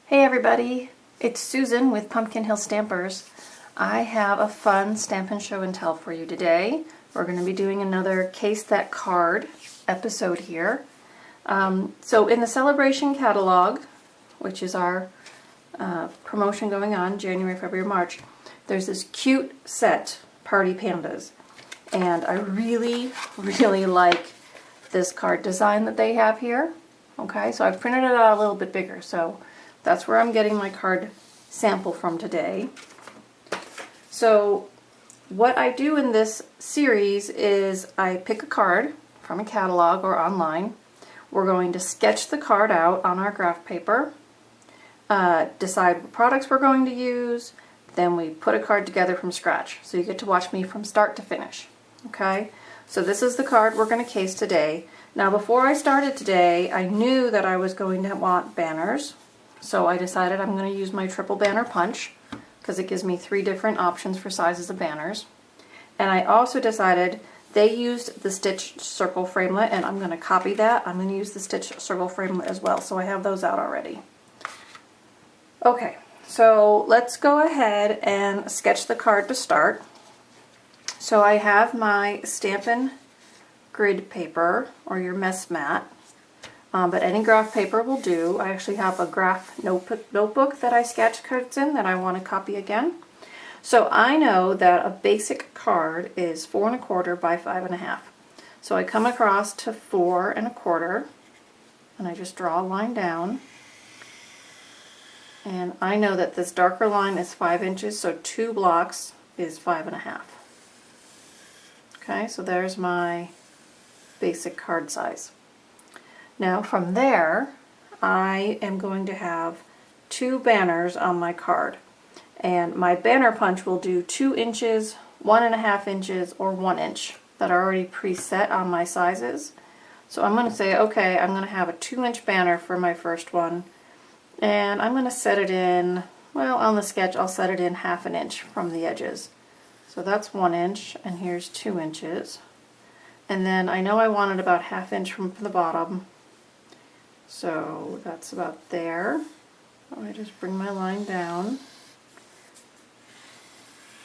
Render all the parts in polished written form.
Hey everybody, it's Susan with Pumpkin Hill Stampers. I have a fun Stampin' Show and Tell for you today. We're going to be doing another Case That Card episode here. So in the Celebration catalog, which is our promotion going on January, February, March, there's this cute set, Party Pandas. And I really like this card design that they have here. Okay, so I've printed it out a little bit bigger, so that's where I'm getting my card sample from today. So what I do in this series is I pick a card from a catalog or online. We're going to sketch the card out on our graph paper, decide what products we're going to use, then we put a card together from scratch. So you get to watch me from start to finish. Okay, so this is the card we're going to case today. Now before I started today, I knew that I was going to want banners. So I decided I'm going to use my triple banner punch because it gives me 3 different options for sizes of banners. And I also decided they used the stitched circle framelit, and I'm going to copy that. I'm going to use the stitched circle framelit as well, so I have those out already. Okay, so let's go ahead and sketch the card to start. So I have my Stampin' grid paper or your mess mat. But any graph paper will do. I actually have a graph notebook that I sketch cards in that I want to copy again. So I know that a basic card is 4 1/4 by 5 1/2. So I come across to 4 1/4 and I just draw a line down. And I know that this darker line is 5 inches, so 2 blocks is 5 1/2. Okay, so there's my basic card size. Now from there, I am going to have 2 banners on my card. And my banner punch will do 2 inches, 1 1/2 inches, or 1 inch that are already preset on my sizes. So I'm going to say, okay, I'm going to have a 2-inch banner for my first one. And I'm going to set it in, well, on the sketch I'll set it in 1/2 inch from the edges. So that's 1 inch, and here's 2 inches. And then I know I want it about 1/2 inch from the bottom. So that's about there. I just bring my line down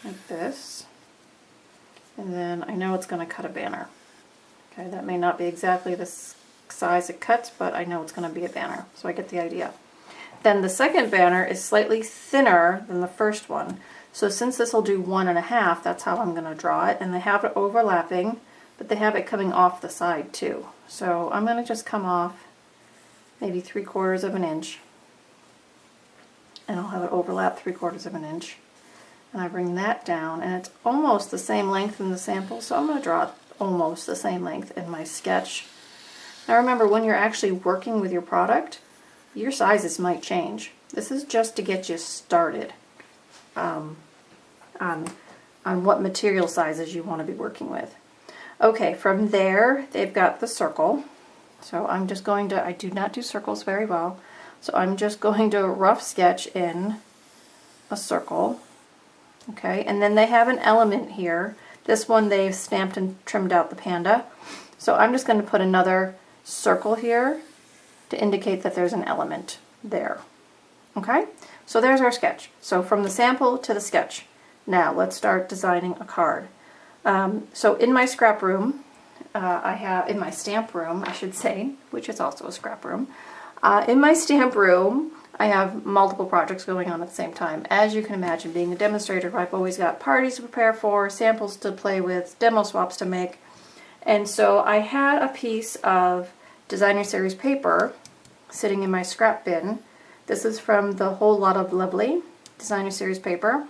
like this, and then I know it's going to cut a banner. Okay, that may not be exactly the size it cuts, but I know it's going to be a banner, so I get the idea. Then the second banner is slightly thinner than the first one, so since this will do 1 1/2, that's how I'm going to draw it, and they have it overlapping, but they have it coming off the side too. So I'm going to just come off maybe 3/4 of an inch, and I'll have it overlap 3/4 of an inch, and I bring that down, and it's almost the same length in the sample, so I'm going to draw it almost the same length in my sketch. Now remember, when you're actually working with your product, your sizes might change. This is just to get you started on what material sizes you want to be working with. Okay, from there they've got the circle. So I'm just going to, I do not do circles very well, so I'm just going to rough sketch in a circle. Okay, and then they have an element here. This one they've stamped and trimmed out the panda. So I'm just going to put another circle here to indicate that there's an element there. Okay, so there's our sketch. So from the sample to the sketch. Now let's start designing a card. So in my scrap room, I have, in my stamp room, I should say, which is also a scrap room. In my stamp room, I have multiple projects going on at the same time. As you can imagine, being a demonstrator, I've always got parties to prepare for, samples to play with, demo swaps to make. And so I had a piece of designer series paper sitting in my scrap bin. This is from the Whole Lot of Lovely designer series paper.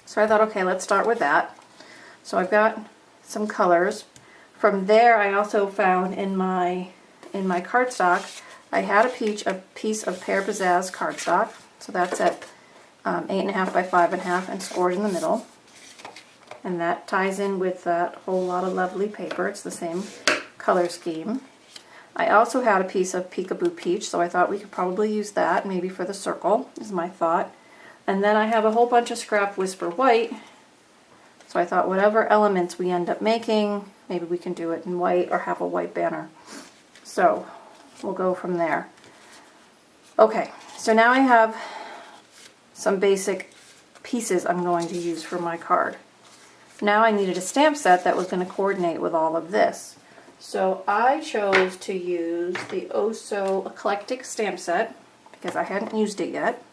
So I thought, okay, let's start with that. So I've got some colors. From there, I also found in my cardstock, I had a piece of Pear Pizzazz cardstock. So that's at 8 1/2 by 5 1/2 and scored in the middle. And that ties in with that Whole Lot of Lovely paper. It's the same color scheme. I also had a piece of Peekaboo Peach, so I thought we could probably use that, maybe for the circle, is my thought. And then I have a whole bunch of scrap Whisper White. So I thought whatever elements we end up making, maybe we can do it in white or have a white banner. So we'll go from there. Okay, so now I have some basic pieces I'm going to use for my card. Now I needed a stamp set that was going to coordinate with all of this. So I chose to use the Oh So Eclectic stamp set because I hadn't used it yet.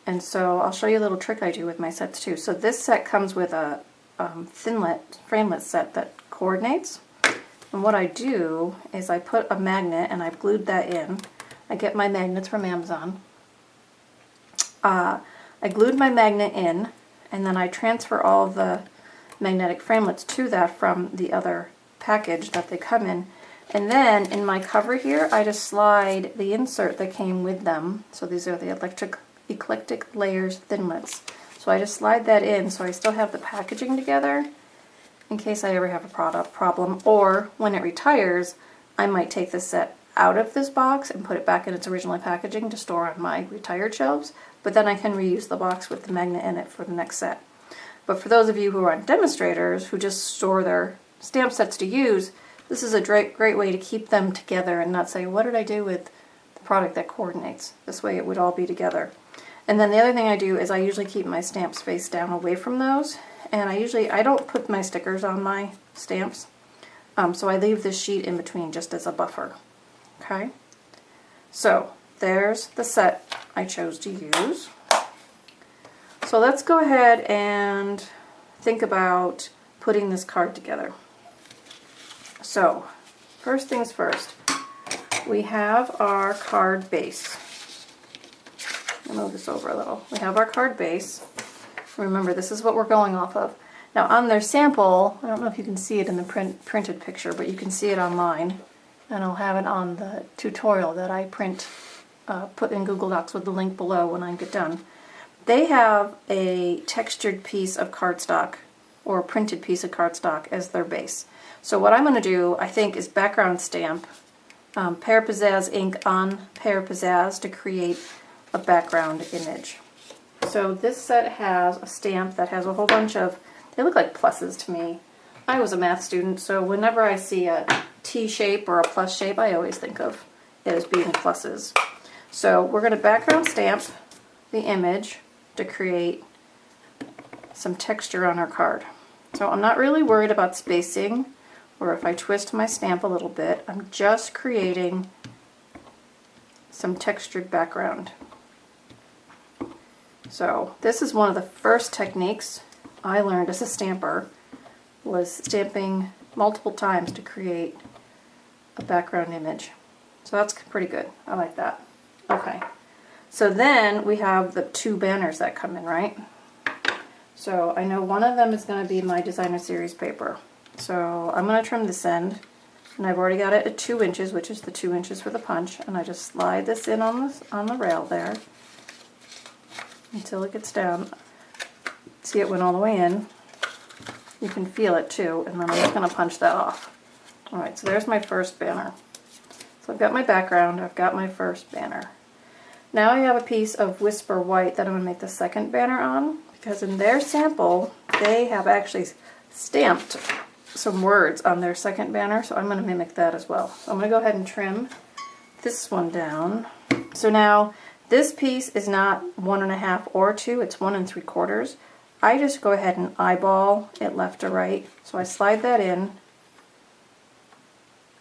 And so I'll show you a little trick I do with my sets too. So this set comes with a framelit set that coordinates. And what I do is I put a magnet and I've glued that in. I get my magnets from Amazon. I glued my magnet in, and then I transfer all of the magnetic framelits to that from the other package that they come in. And then in my cover here, I just slide the insert that came with them. So these are the Eclectic Layers Thinlits. So I just slide that in so I still have the packaging together in case I ever have a product problem, or when it retires, I might take this set out of this box and put it back in its original packaging to store on my retired shelves, but then I can reuse the box with the magnet in it for the next set. But for those of you who are on demonstrators who just store their stamp sets to use, this is a great way to keep them together and not say, what did I do with the product that coordinates? This way it would all be together. And then the other thing I do is I usually keep my stamps face down away from those, and I don't put my stickers on my stamps, so I leave this sheet in between just as a buffer. Okay, so there's the set I chose to use. So let's go ahead and think about putting this card together. So first things first, we have our card base. I'll move this over a little. We have our card base. Remember, this is what we're going off of. Now on their sample, I don't know if you can see it in the printed picture, but you can see it online. And I'll have it on the tutorial that I put in Google Docs with the link below when I get done. They have a textured piece of cardstock or a printed piece of cardstock as their base. So what I'm going to do, I think, is background stamp Pear Pizzazz ink on Pear Pizzazz to create a background image. So this set has a stamp that has a whole bunch of, they look like pluses to me. I was a math student, so whenever I see a T shape or a plus shape, I always think of it as being pluses. So we're going to background stamp the image to create some texture on our card. So I'm not really worried about spacing or if I twist my stamp a little bit. I'm just creating some textured background. So this is one of the first techniques I learned as a stamper, was stamping multiple times to create a background image. So that's pretty good. I like that. Okay. So then we have the two banners that come in, right? So I know one of them is going to be my designer series paper. So I'm going to trim this end, and I've already got it at 2 inches, which is the 2 inches for the punch, and I just slide this in on the rail there until it gets down. See, it went all the way in. You can feel it too, and then I'm just going to punch that off. Alright, so there's my first banner. So I've got my background, I've got my first banner. Now I have a piece of Whisper White that I'm going to make the second banner on, because in their sample, they have actually stamped some words on their second banner, so I'm going to mimic that as well. So I'm going to go ahead and trim this one down. So now, this piece is not 1.5 or 2, it's 1 3/4. I just go ahead and eyeball it left to right. So I slide that in,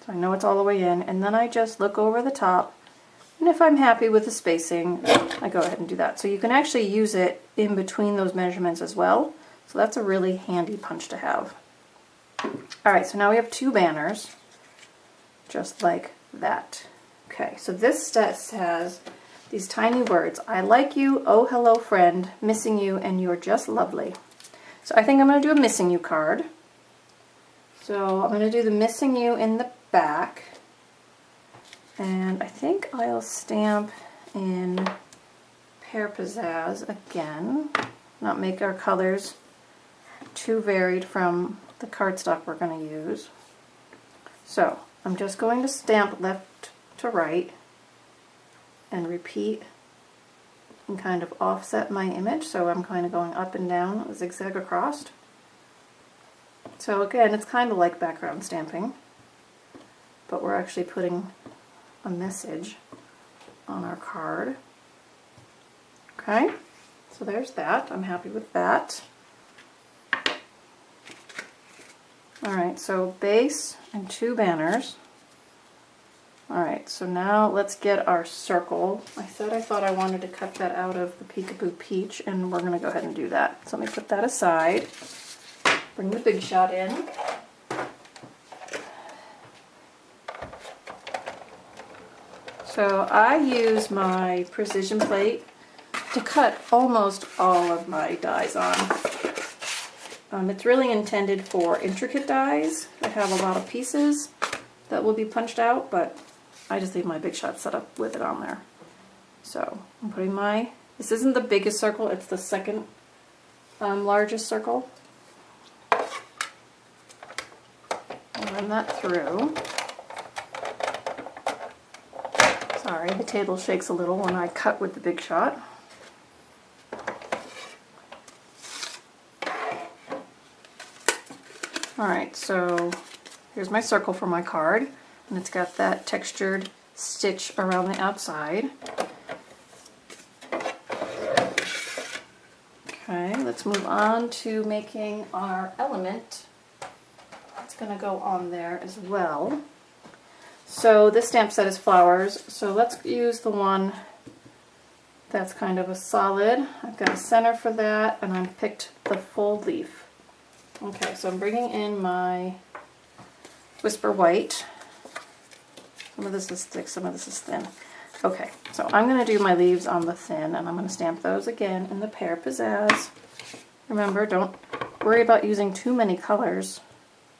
so I know it's all the way in, and then I just look over the top, and if I'm happy with the spacing, I go ahead and do that. So you can actually use it in between those measurements as well, so that's a really handy punch to have. Alright, so now we have 2 banners, just like that. Okay, so this set has these tiny words, I like you, oh hello friend, missing you, and you're just lovely. So I think I'm going to do a missing you card. So I'm going to do the missing you in the back, and I think I'll stamp in Pear Pizzazz again, not make our colors too varied from the cardstock we're going to use. So I'm just going to stamp left to right and repeat and kind of offset my image, so I'm kind of going up and down, zigzag across. So again, it's kind of like background stamping, but we're actually putting a message on our card. Okay, so there's that. I'm happy with that. Alright, so base and 2 banners. Alright, so now let's get our circle. I said I thought I wanted to cut that out of the Peekaboo Peach, and we're going to go ahead and do that. So let me put that aside. Bring the Big Shot in. So I use my precision plate to cut almost all of my dies on. It's really intended for intricate dies that have a lot of pieces that will be punched out, but I just leave my Big Shot set up with it on there. So I'm putting my, this isn't the biggest circle, it's the second largest circle. I'll run that through. Sorry, the table shakes a little when I cut with the Big Shot. Alright, so here's my circle for my card, and it's got that textured stitch around the outside. Okay, let's move on to making our element. It's going to go on there as well. So this stamp set is flowers, so let's use the one that's kind of a solid. I've got a center for that, and I've picked the full leaf. Okay, so I'm bringing in my Whisper White. Some of this is thick, some of this is thin. Okay, so I'm going to do my leaves on the thin, and I'm going to stamp those again in the Pear Pizzazz. Remember, don't worry about using too many colors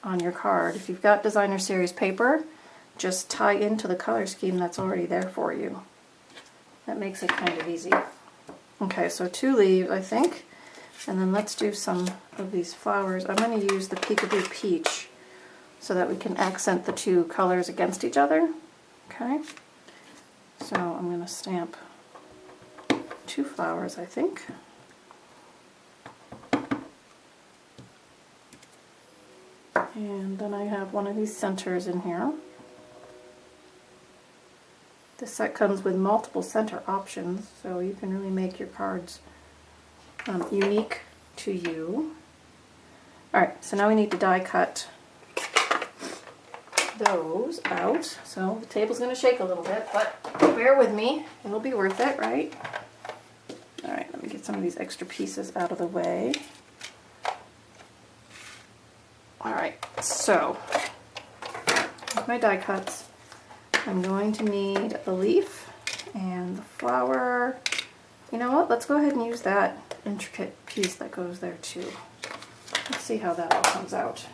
on your card. If you've got designer series paper, just tie into the color scheme that's already there for you. That makes it kind of easy. Okay, so 2 leaves, I think. And then let's do some of these flowers. I'm going to use the Peekaboo Peach so that we can accent the 2 colors against each other. Okay, so I'm going to stamp 2 flowers, I think. And then I have one of these centers in here. This set comes with multiple center options, so you can really make your cards unique to you. Alright, so now we need to die cut those out. So the table's going to shake a little bit, but bear with me. It'll be worth it, right? Alright, let me get some of these extra pieces out of the way. Alright, so with my die cuts, I'm going to need the leaf and the flower. You know what? Let's go ahead and use that intricate piece that goes there too. Let's see how that all comes out.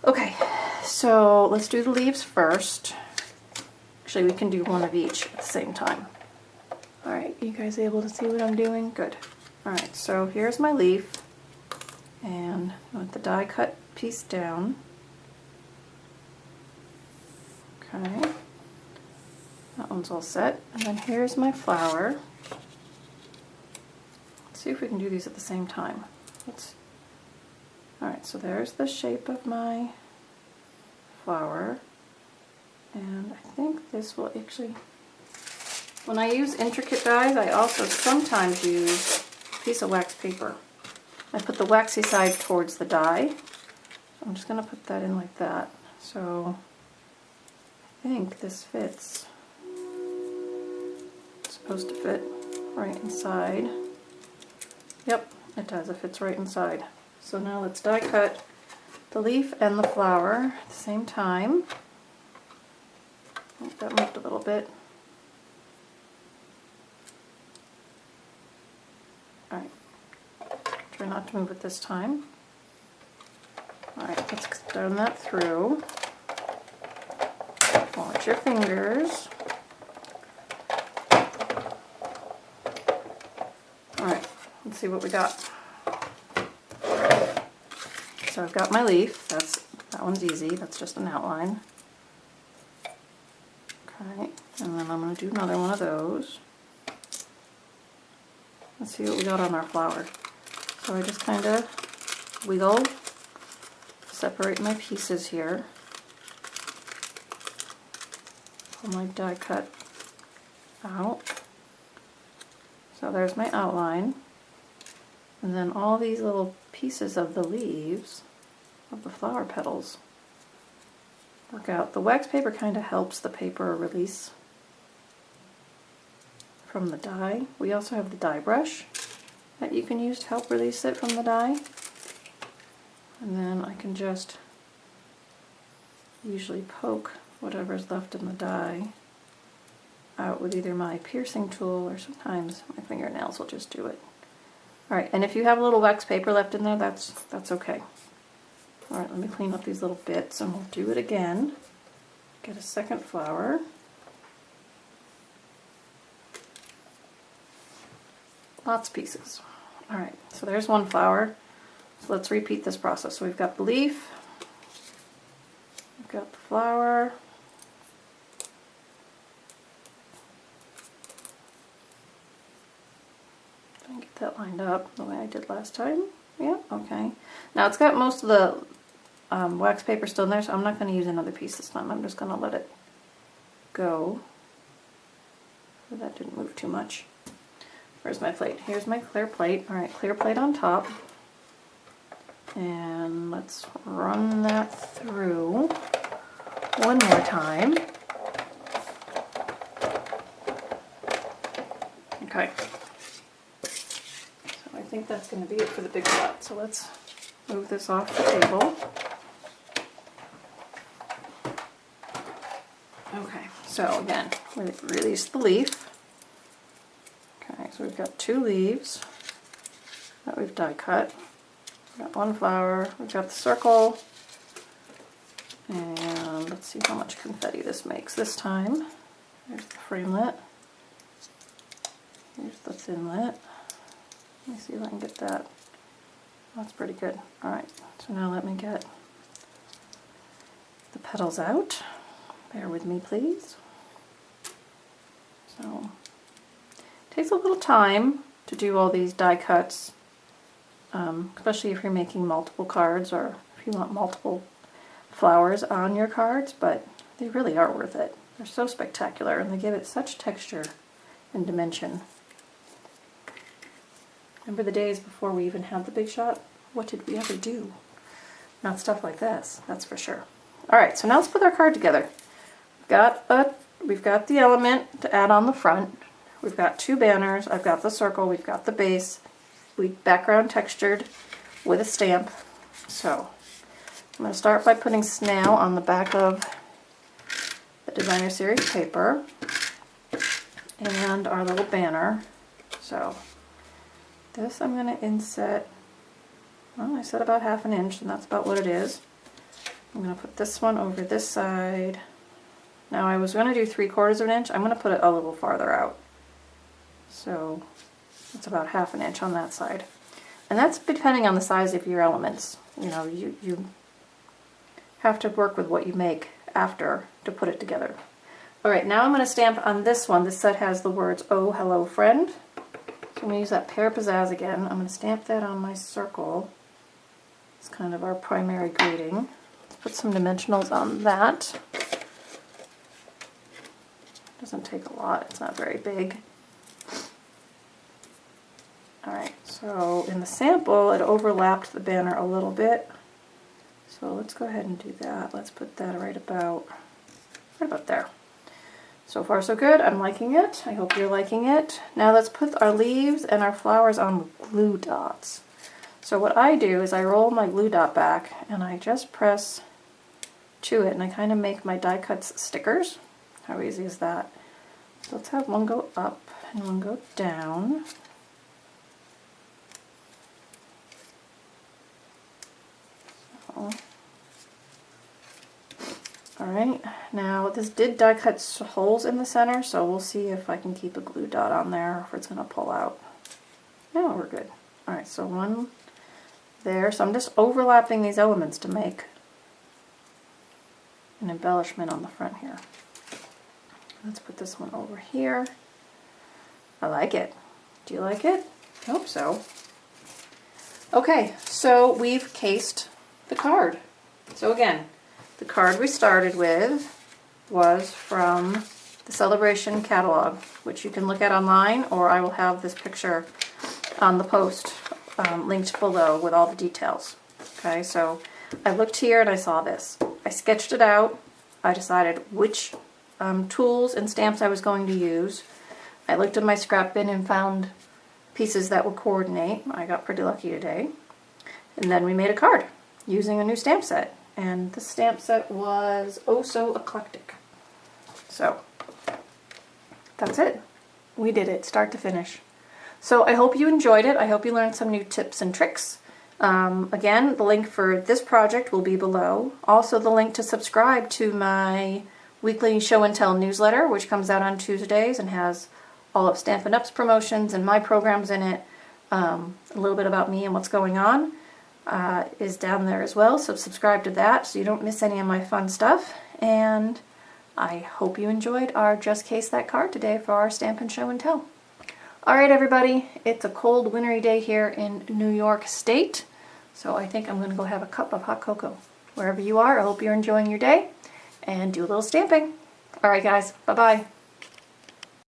Okay, so let's do the leaves first. Actually, we can do one of each at the same time. Alright, you guys able to see what I'm doing? Good. Alright, so here's my leaf. And I want the die cut piece down. Okay. That one's all set. And then here's my flower. Let's see if we can do these at the same time. Alright, so there's the shape of my flower. And I think this will actually... When I use intricate dies, I also sometimes use a piece of wax paper. I put the waxy side towards the die. So I'm just going to put that in like that. So I think this fits. It's supposed to fit right inside. Yep, it does. It fits right inside. So now let's die cut the leaf and the flower at the same time. Oh, that moved a little bit. Alright. Try not to move it this time. Alright, let's run that through. Watch your fingers. Alright, let's see what we got. So I've got my leaf. That one's easy. That's just an outline. Okay, and then I'm going to do another one of those. Let's see what we got on our flower. So I just kind of wiggle, separate my pieces here. Pull my die cut out. So there's my outline. And then all these little pieces of the leaves, of the flower petals, work out. The wax paper kind of helps the paper release from the die. We also have the die brush that you can use to help release it from the die. And then I can just usually poke whatever's left in the die out with either my piercing tool or sometimes my fingernails will just do it. Alright, and if you have a little wax paper left in there, that's okay. Alright, let me clean up these little bits and we'll do it again. Get a second flower. Lots of pieces. Alright, so there's one flower. So let's repeat this process. So we've got the leaf, we've got the flower, get that lined up the way I did last time. Yeah, okay. Now it's got most of the wax paper still in there, so I'm not going to use another piece this time. I'm just going to let it go. So that didn't move too much. Where's my plate? Here's my clear plate. Alright, clear plate on top. And let's run that through one more time. Okay. I think that's going to be it for the big shot. So let's move this off the table. Okay, so again, we release the leaf. Okay, so we've got two leaves that we've die cut. We've got one flower, we've got the circle, and let's see how much confetti this makes this time. There's the framelit. Here's the thinlit. Let me see if I can get that. That's pretty good. Alright, so now let me get the petals out. Bear with me, please. So, it takes a little time to do all these die cuts, especially if you're making multiple cards or if you want multiple flowers on your cards, but they really are worth it. They're so spectacular and they give it such texture and dimension. Remember the days before we even had the big shot? What did we ever do? Not stuff like this, that's for sure. Alright, so now let's put our card together. We've got the element to add on the front. We've got two banners. I've got the circle. We've got the base. We background textured with a stamp. So I'm going to start by putting snail on the back of the designer series paper and our little banner. So this I'm going to inset, well, I said about 1/2 inch, and that's about what it is. I'm going to put this one over this side. Now I was going to do 3/4 inch. I'm going to put it a little farther out. So it's about 1/2 inch on that side. And that's depending on the size of your elements. You know, you have to work with what you make after to put it together. Alright, now I'm going to stamp on this one. This set has the words, "Oh, hello, friend." So I'm going to use that Pear Pizzazz again. I'm going to stamp that on my circle. It's kind of our primary greeting. Let's put some dimensionals on that. Doesn't take a lot, it's not very big. Alright, so in the sample it overlapped the banner a little bit. So let's go ahead and do that. Let's put that right about there. So far so good, I'm liking it. I hope you're liking it. Now let's put our leaves and our flowers on with glue dots. So what I do is I roll my glue dot back and I just press to it and I kind of make my die cuts stickers. How easy is that? So let's have one go up and one go down. So, alright, now this did die cut holes in the center, so we'll see if I can keep a glue dot on there or if it's going to pull out. No, we're good. Alright, so one there. So I'm just overlapping these elements to make an embellishment on the front here. Let's put this one over here. I like it. Do you like it? I hope so. Okay, so we've cased the card. So again, the card we started with was from the Celebration catalog, which you can look at online, or I will have this picture on the post linked below with all the details. Okay, so I looked here and I saw this. I sketched it out. I decided which tools and stamps I was going to use. I looked in my scrap bin and found pieces that would coordinate. I got pretty lucky today. And then we made a card using a new stamp set. And the stamp set was Oh So Eclectic. So that's it. We did it, start to finish. So I hope you enjoyed it. I hope you learned some new tips and tricks. Again, the link for this project will be below. Also the link to subscribe to my weekly show and tell newsletter, which comes out on Tuesdays and has all of Stampin' Up's promotions and my programs in it. A little bit about me and what's going on is down there as well. So subscribe to that so you don't miss any of my fun stuff. And I hope you enjoyed our Just Case That card today for our Stampin' Show and Tell. Alright everybody, it's a cold wintry day here in New York State, so I think I'm going to go have a cup of hot cocoa. Wherever you are, I hope you're enjoying your day, and do a little stamping. Alright guys, bye-bye.